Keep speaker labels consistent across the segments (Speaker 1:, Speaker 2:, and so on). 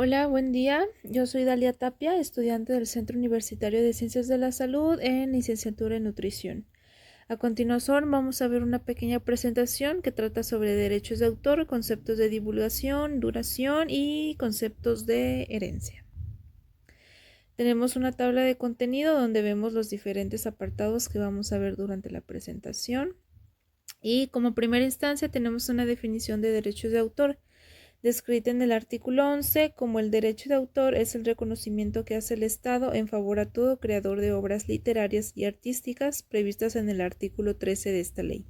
Speaker 1: Hola, buen día. Yo soy Dalia Tapia, estudiante del Centro Universitario de Ciencias de la Salud en licenciatura en nutrición. A continuación vamos a ver una pequeña presentación que trata sobre derechos de autor, conceptos de divulgación, duración y conceptos de herencia. Tenemos una tabla de contenido donde vemos los diferentes apartados que vamos a ver durante la presentación. Y como primera instancia tenemos una definición de derechos de autor, descrita en el artículo 11 como el derecho de autor es el reconocimiento que hace el Estado en favor a todo creador de obras literarias y artísticas previstas en el artículo 13 de esta ley,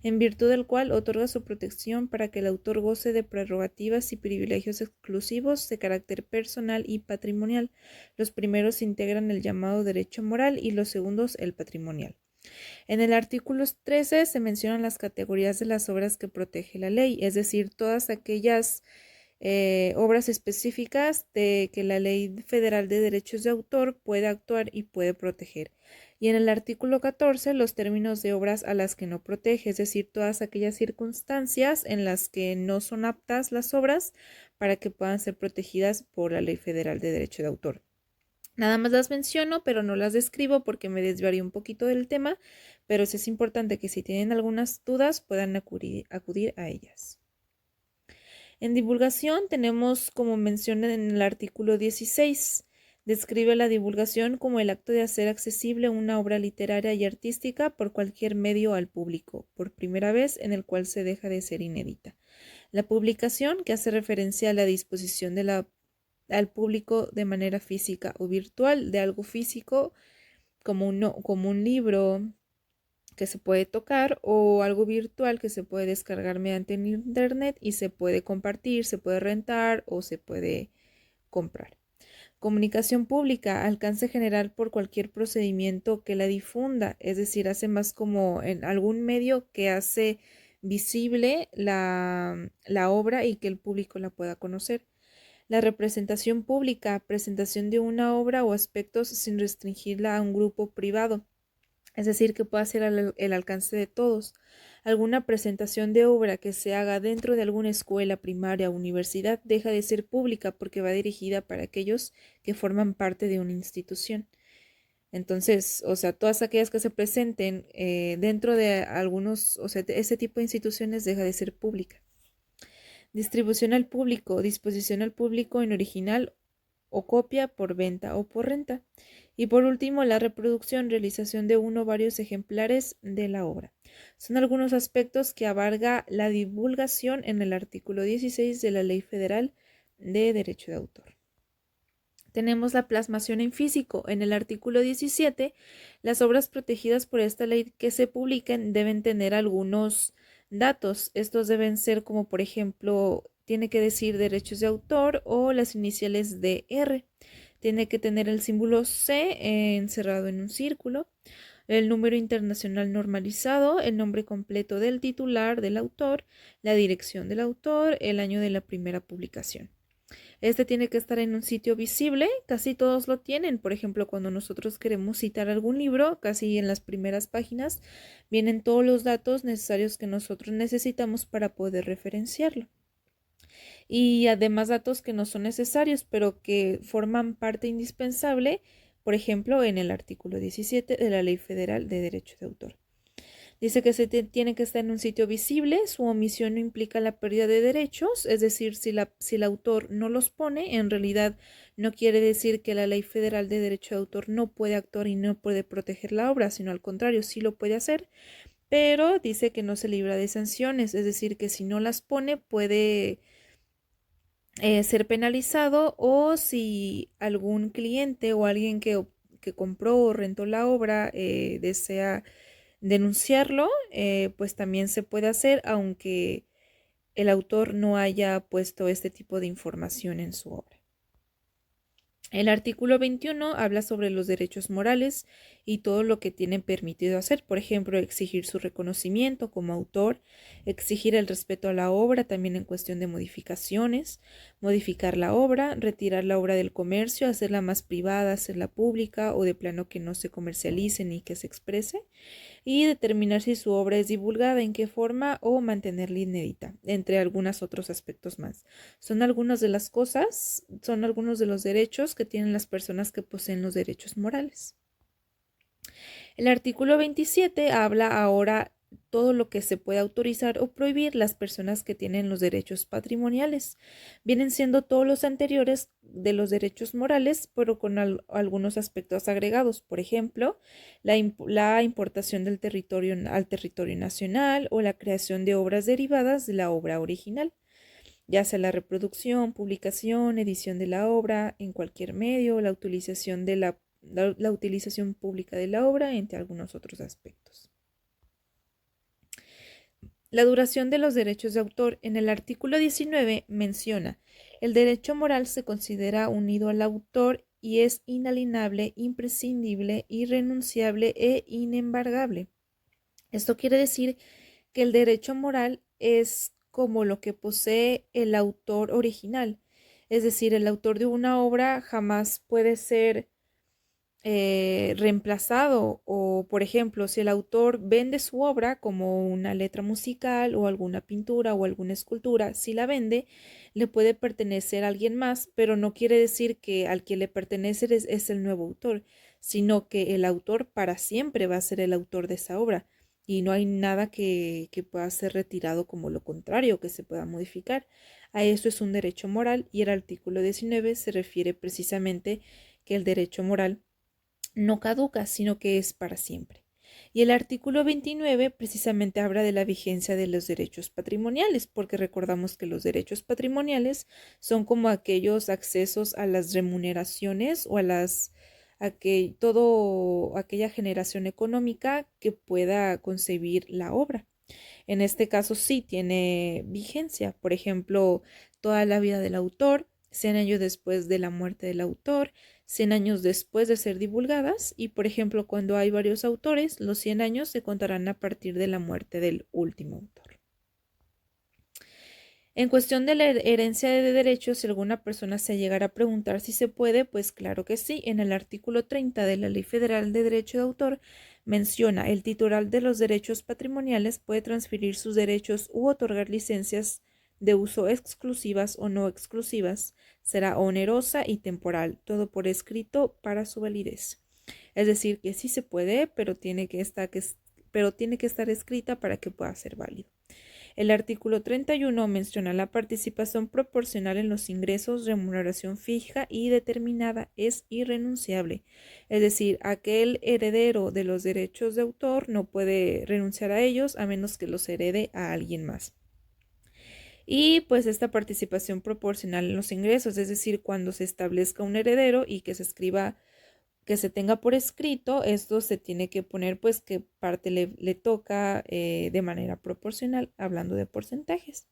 Speaker 1: en virtud del cual otorga su protección para que el autor goce de prerrogativas y privilegios exclusivos de carácter personal y patrimonial. Los primeros integran el llamado derecho moral y los segundos el patrimonial. En el artículo 13 se mencionan las categorías de las obras que protege la ley, es decir, todas aquellas obras específicas de que la Ley Federal de Derechos de Autor puede actuar y puede proteger. Y en el artículo 14 los términos de obras a las que no protege, es decir, todas aquellas circunstancias en las que no son aptas las obras para que puedan ser protegidas por la Ley Federal de Derecho de Autor. Nada más las menciono, pero no las describo porque me desviaría un poquito del tema, pero sí es importante que si tienen algunas dudas puedan acudir a ellas. En divulgación tenemos, como menciona en el artículo 16, describe la divulgación como el acto de hacer accesible una obra literaria y artística por cualquier medio al público, por primera vez en el cual se deja de ser inédita. La publicación, que hace referencia a la disposición al público de manera física o virtual de algo físico como un libro que se puede tocar o algo virtual que se puede descargar mediante internet y se puede compartir, se puede rentar o se puede comprar. Comunicación pública, alcance general por cualquier procedimiento que la difunda, es decir, hace más como en algún medio que hace visible la obra y que el público la pueda conocer. La representación pública, presentación de una obra o aspectos sin restringirla a un grupo privado, es decir, que pueda ser el alcance de todos. Alguna presentación de obra que se haga dentro de alguna escuela, primaria o universidad deja de ser pública porque va dirigida para aquellos que forman parte de una institución. Entonces, o sea, todas aquellas que se presenten dentro de algunos, o sea, ese tipo de instituciones deja de ser pública. Distribución al público, disposición al público en original o copia por venta o por renta. Y por último, la reproducción, realización de uno o varios ejemplares de la obra. Son algunos aspectos que abarca la divulgación en el artículo 16 de la Ley Federal de Derecho de Autor. Tenemos la plasmación en físico. En el artículo 17, las obras protegidas por esta ley que se publiquen deben tener algunos datos. Estos deben ser como, por ejemplo, tiene que decir derechos de autor o las iniciales DR. Tiene que tener el símbolo C encerrado en un círculo, el número internacional normalizado, el nombre completo del titular, del autor, la dirección del autor, el año de la primera publicación. Este tiene que estar en un sitio visible, casi todos lo tienen. Por ejemplo, cuando nosotros queremos citar algún libro, casi en las primeras páginas vienen todos los datos necesarios que nosotros necesitamos para poder referenciarlo. Y además datos que no son necesarios, pero que forman parte indispensable, por ejemplo, en el artículo 17 de la Ley Federal de Derecho de Autor. Dice que tiene que estar en un sitio visible, su omisión no implica la pérdida de derechos, es decir, si el autor no los pone, en realidad no quiere decir que la Ley Federal de Derecho de Autor no puede actuar y no puede proteger la obra, sino al contrario, sí lo puede hacer, pero dice que no se libra de sanciones, es decir, que si no las pone puede ser penalizado o si algún cliente o alguien que compró o rentó la obra desea denunciarlo, pues también se puede hacer aunque el autor no haya puesto este tipo de información en su obra. El artículo 21 habla sobre los derechos morales y todo lo que tienen permitido hacer, por ejemplo, exigir su reconocimiento como autor, exigir el respeto a la obra también en cuestión de modificaciones, modificar la obra, retirar la obra del comercio, hacerla más privada, hacerla pública o de plano que no se comercialice ni que se exprese, y determinar si su obra es divulgada, en qué forma o mantenerla inédita, entre algunos otros aspectos más. Son algunas de las cosas, son algunos de los derechos que tienen las personas que poseen los derechos morales. El artículo 27 habla ahora todo lo que se puede autorizar o prohibir las personas que tienen los derechos patrimoniales. Vienen siendo todos los anteriores de los derechos morales, pero con algunos aspectos agregados. Por ejemplo, la importación del territorio al territorio nacional o la creación de obras derivadas de la obra original, ya sea la reproducción, publicación, edición de la obra en cualquier medio, la utilización la utilización pública de la obra, entre algunos otros aspectos. La duración de los derechos de autor. En el artículo 19 menciona: el derecho moral se considera unido al autor y es inalienable, imprescindible, irrenunciable e inembargable. Esto quiere decir que el derecho moral es como lo que posee el autor original. Es decir, el autor de una obra jamás puede ser reemplazado, o por ejemplo, si el autor vende su obra como una letra musical o alguna pintura o alguna escultura, si la vende, le puede pertenecer a alguien más, pero no quiere decir que al que le pertenece es el nuevo autor, sino que el autor para siempre va a ser el autor de esa obra y no hay nada que pueda ser retirado como lo contrario, que se pueda modificar. A eso es un derecho moral, y el artículo 19 se refiere precisamente que el derecho moral no caduca, sino que es para siempre. Y el artículo 29 precisamente habla de la vigencia de los derechos patrimoniales, porque recordamos que los derechos patrimoniales son como aquellos accesos a las remuneraciones o aquella generación económica que pueda concebir la obra. En este caso sí tiene vigencia, por ejemplo, toda la vida del autor, 100 años después de la muerte del autor, 100 años después de ser divulgadas, y por ejemplo, cuando hay varios autores, los 100 años se contarán a partir de la muerte del último autor. En cuestión de la herencia de derechos, si alguna persona se llegara a preguntar si se puede, pues claro que sí. En el artículo 30 de la Ley Federal de Derecho de Autor menciona: el titular de los derechos patrimoniales puede transferir sus derechos u otorgar licencias de uso exclusivas o no exclusivas. Será onerosa y temporal, todo por escrito para su validez. Es decir, que sí se puede, pero tiene que estar escrita para que pueda ser válido. El artículo 31 menciona: la participación proporcional en los ingresos, remuneración fija y determinada es irrenunciable. Es decir, aquel heredero de los derechos de autor no puede renunciar a ellos a menos que los herede a alguien más. Y pues esta participación proporcional en los ingresos, es decir, cuando se establezca un heredero y que se escriba, que se tenga por escrito, esto se tiene que poner pues qué parte le toca de manera proporcional, hablando de porcentajes.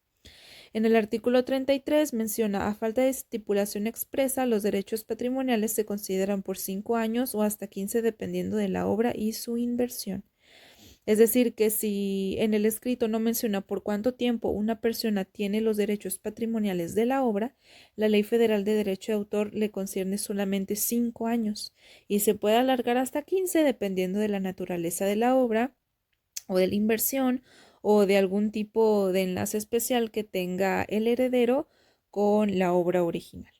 Speaker 1: En el artículo 33 menciona: a falta de estipulación expresa, los derechos patrimoniales se consideran por 5 años o hasta 15 dependiendo de la obra y su inversión. Es decir, que si en el escrito no menciona por cuánto tiempo una persona tiene los derechos patrimoniales de la obra, la Ley Federal de Derecho de Autor le concierne solamente 5 años y se puede alargar hasta 15 dependiendo de la naturaleza de la obra o de la inversión o de algún tipo de enlace especial que tenga el heredero con la obra original.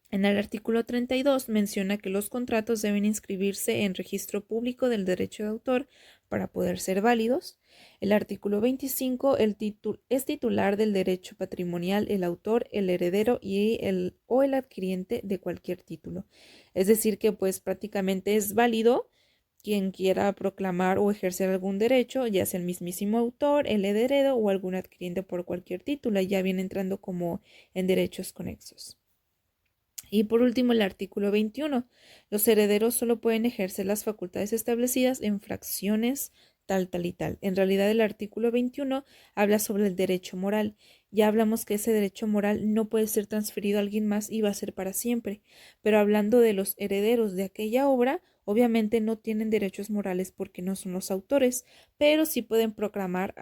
Speaker 1: En el artículo 32 menciona que los contratos deben inscribirse en registro público del derecho de autor para poder ser válidos. El artículo 25, es titular del derecho patrimonial el autor, el heredero o el adquiriente de cualquier título. Es decir, que pues prácticamente es válido quien quiera proclamar o ejercer algún derecho, ya sea el mismísimo autor, el heredero o algún adquiriente por cualquier título, ya viene entrando como en derechos conexos. Y por último, el artículo 21. Los herederos solo pueden ejercer las facultades establecidas en fracciones tal, tal y tal. En realidad, el artículo 21 habla sobre el derecho moral. Ya hablamos que ese derecho moral no puede ser transferido a alguien más y va a ser para siempre. Pero hablando de los herederos de aquella obra, obviamente no tienen derechos morales porque no son los autores, pero sí pueden proclamar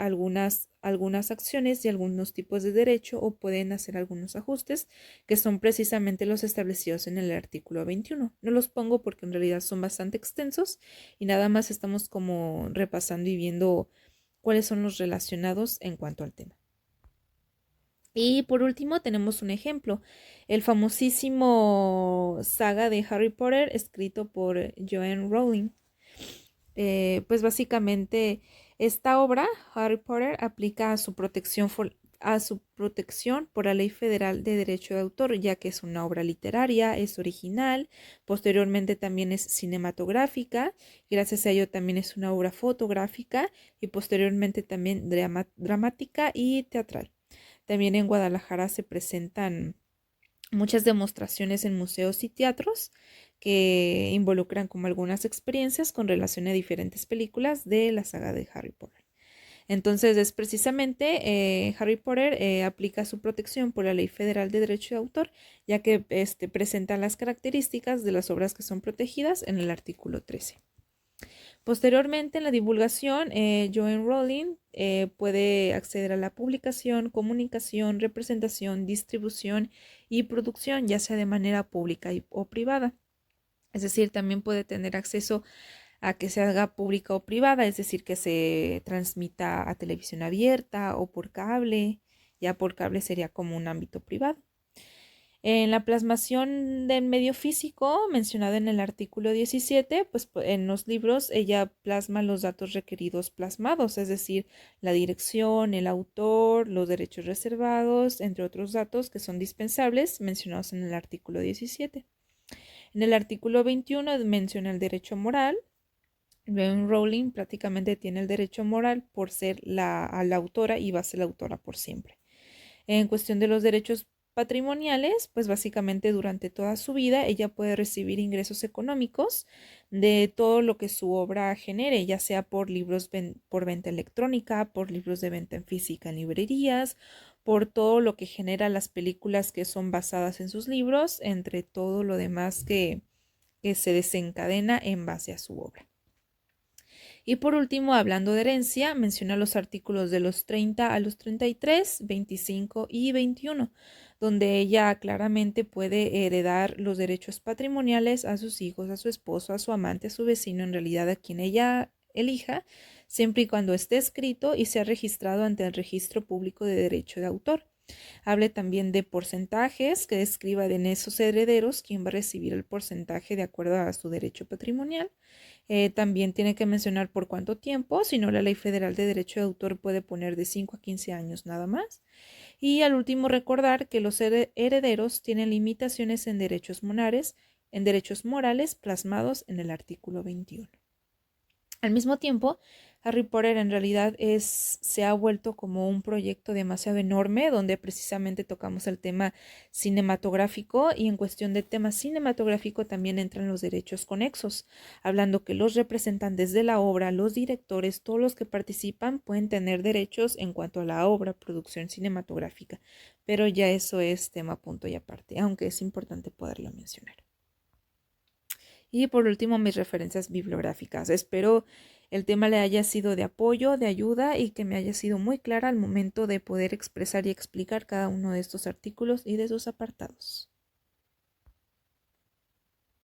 Speaker 1: algunas acciones y algunos tipos de derecho o pueden hacer algunos ajustes que son precisamente los establecidos en el artículo 21. No los pongo porque en realidad son bastante extensos y nada más estamos como repasando y viendo cuáles son los relacionados en cuanto al tema. Y por último tenemos un ejemplo, el famosísimo saga de Harry Potter escrito por Joanne Rowling. Pues básicamente esta obra, Harry Potter, aplica a su protección por la Ley Federal de Derecho de Autor, ya que es una obra literaria, es original, posteriormente también es cinematográfica, gracias a ello también es una obra fotográfica y posteriormente también dramática y teatral. También en Guadalajara se presentan muchas demostraciones en museos y teatros que involucran como algunas experiencias con relación a diferentes películas de la saga de Harry Potter. Entonces es precisamente Harry Potter aplica su protección por la Ley Federal de Derecho de Autor, ya que presenta las características de las obras que son protegidas en el artículo 13. Posteriormente, en la divulgación, Joanne Rowling puede acceder a la publicación, comunicación, representación, distribución y producción, ya sea de manera pública o privada. Es decir, también puede tener acceso a que se haga pública o privada, es decir, que se transmita a televisión abierta o por cable. Ya por cable sería como un ámbito privado. En la plasmación del medio físico, mencionado en el artículo 17, pues en los libros ella plasma los datos requeridos plasmados, es decir, la dirección, el autor, los derechos reservados, entre otros datos que son dispensables mencionados en el artículo 17. En el artículo 21 menciona el derecho moral. Joanne Rowling prácticamente tiene el derecho moral por ser la autora y va a ser la autora por siempre. En cuestión de los derechos patrimoniales, pues básicamente durante toda su vida ella puede recibir ingresos económicos de todo lo que su obra genere, ya sea por libros por venta electrónica, por libros de venta en física en librerías, por todo lo que genera las películas que son basadas en sus libros, entre todo lo demás que se desencadena en base a su obra. Y por último, hablando de herencia, menciona los artículos de los 30 a los 33, 25 y 21, donde ella claramente puede heredar los derechos patrimoniales a sus hijos, a su esposo, a su amante, a su vecino, en realidad a quien ella elija, siempre y cuando esté escrito y sea registrado ante el Registro Público de Derecho de Autor. Hable también de porcentajes, que describa en esos herederos quién va a recibir el porcentaje de acuerdo a su derecho patrimonial. También tiene que mencionar por cuánto tiempo, si no la Ley Federal de Derecho de Autor puede poner de 5 a 15 años nada más. Y al último recordar que los herederos tienen limitaciones en derechos morales plasmados en el artículo 21. Al mismo tiempo, Harry Potter en realidad se ha vuelto como un proyecto demasiado enorme donde precisamente tocamos el tema cinematográfico y en cuestión de tema cinematográfico también entran los derechos conexos, hablando que los representantes de la obra, los directores, todos los que participan pueden tener derechos en cuanto a la obra, producción cinematográfica, pero ya eso es tema punto y aparte, aunque es importante poderlo mencionar. Y por último, mis referencias bibliográficas. Espero el tema le haya sido de apoyo, de ayuda y que me haya sido muy clara al momento de poder expresar y explicar cada uno de estos artículos y de sus apartados.